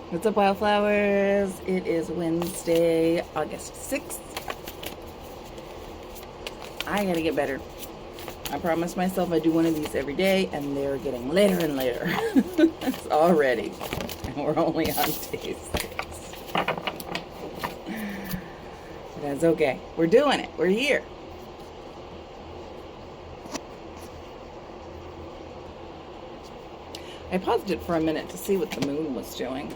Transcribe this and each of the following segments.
What's up, wildflowers? It is Wednesday, August 6th. I gotta get better. I promised myself I'd do one of these every day, and they're getting later and later. It's already. And we're only on day 6. That's okay. We're doing it. We're here. I paused it for a minute to see what the moon was doing.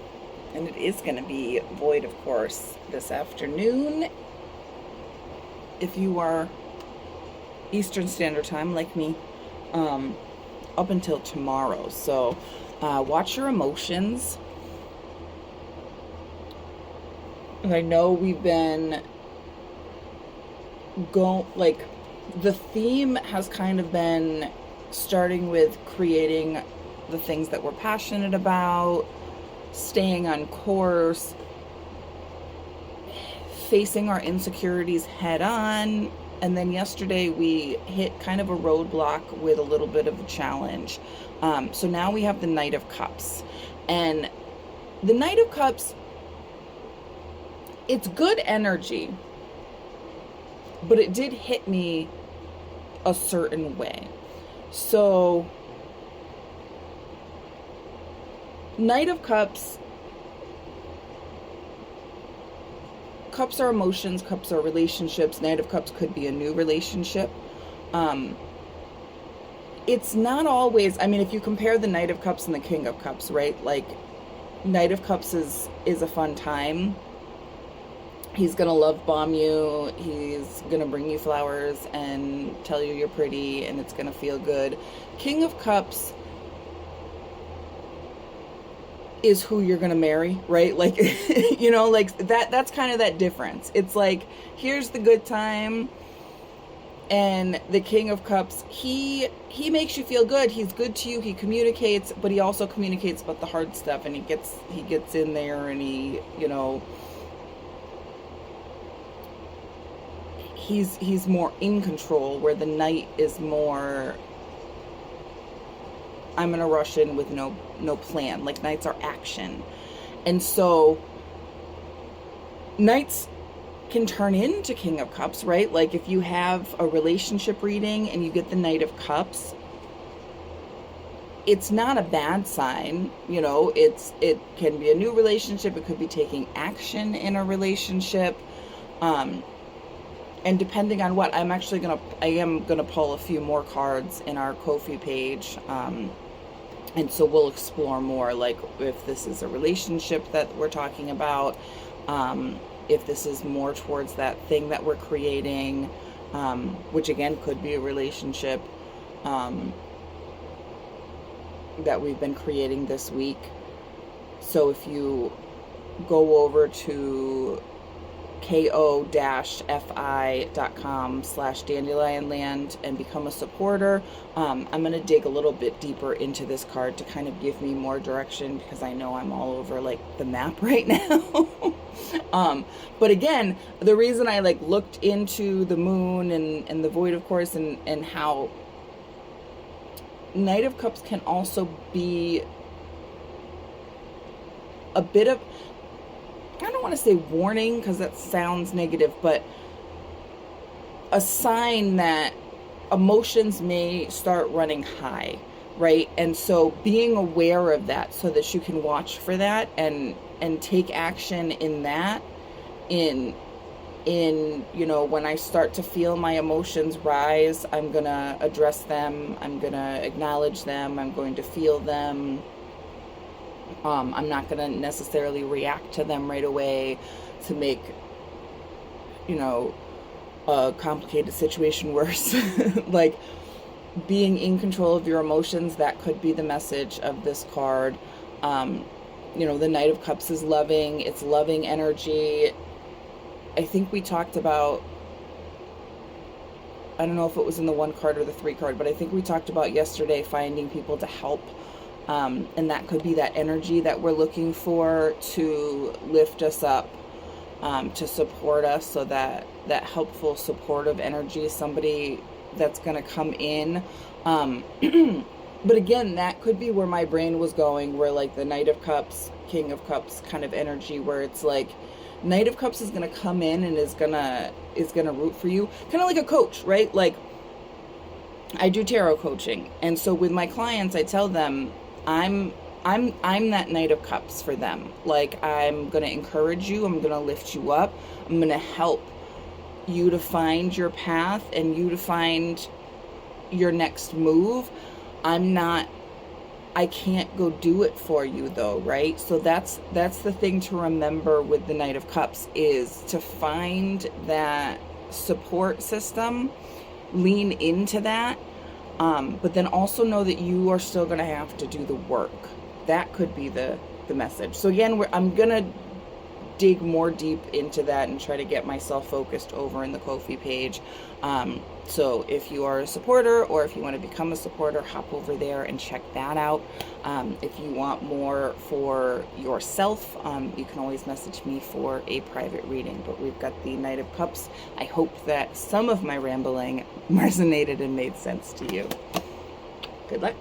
And it is going to be void, of course, this afternoon. If you are Eastern Standard Time, like me, up until tomorrow. So watch your emotions. And I know we've been the theme has kind of been starting with creating the things that we're passionate about, staying on course, facing our insecurities head on. And then yesterday we hit kind of a roadblock with a little bit of a challenge. So now we have the Knight of Cups. And the Knight of Cups, it's good energy, but it did hit me a certain way. So Knight of Cups, cups are emotions, cups are relationships. Knight of Cups could be a new relationship. It's not always, I mean, if you compare the Knight of Cups and the King of Cups, right? Like, Knight of Cups is a fun time. He's gonna love bomb you. He's gonna bring you flowers and tell you you're pretty, and it's gonna feel good. King of Cups is who you're gonna marry, right? Like, like that's kind of that difference. It's like, here's the good time. And the King of Cups, he makes you feel good. He's good to you. He communicates, but he also communicates about the hard stuff, and he gets in there, and he's more in control, where the Knight is more, I'm gonna rush in with no plan. Like, Knights are action. And so Knights can turn into King of Cups, right? Like, if you have a relationship reading and you get the Knight of Cups, it's not a bad sign. It can be a new relationship. It could be taking action in a relationship. And depending on what, I am gonna pull a few more cards in our Ko-fi page. And so we'll explore more, like, if this is a relationship that we're talking about, if this is more towards that thing that we're creating, which again could be a relationship that we've been creating this week. So if you go over to ko-fi.com/dandelionland and become a supporter, I'm going to dig a little bit deeper into this card to kind of give me more direction, because I know I'm all over, like, the map right now. But again, the reason I looked into the moon and the void, of course, and how Knight of Cups can also be a bit of, I don't want to say warning, because that sounds negative, but a sign that emotions may start running high, right? And so being aware of that so that you can watch for that and take action in that, when I start to feel my emotions rise, I'm going to address them. I'm going to acknowledge them. I'm going to feel them. I'm not going to necessarily react to them right away to make, a complicated situation worse. Like, being in control of your emotions, that could be the message of this card. The Knight of Cups is loving. It's loving energy. I think we talked about, I don't know if it was in the 1 card or the 3 card, but I think we talked about yesterday finding people to help. And that could be that energy that we're looking for to lift us up, to support us. So that helpful, supportive energy is somebody that's going to come in. But again, that could be where my brain was going, where like the Knight of Cups, King of Cups kind of energy, where it's like Knight of Cups is gonna come in and is gonna root for you, kind of like a coach, right? Like I do tarot coaching, and so with my clients, I tell them I'm that Knight of Cups for them. Like I'm gonna encourage you, I'm gonna lift you up, I'm gonna help you to find your path and you to find your next move. I can't go do it for you though, right? So that's the thing to remember with the Knight of Cups, is to find that support system, lean into that, but then also know that you are still going to have to do the work. That could be the message. So again, I'm going to dig more deep into that and try to get myself focused over in the Ko-fi page. So if you are a supporter, or if you want to become a supporter, hop over there and check that out. If you want more for yourself, you can always message me for a private reading. But we've got the Knight of Cups. I hope that some of my rambling resonated and made sense to you. Good luck.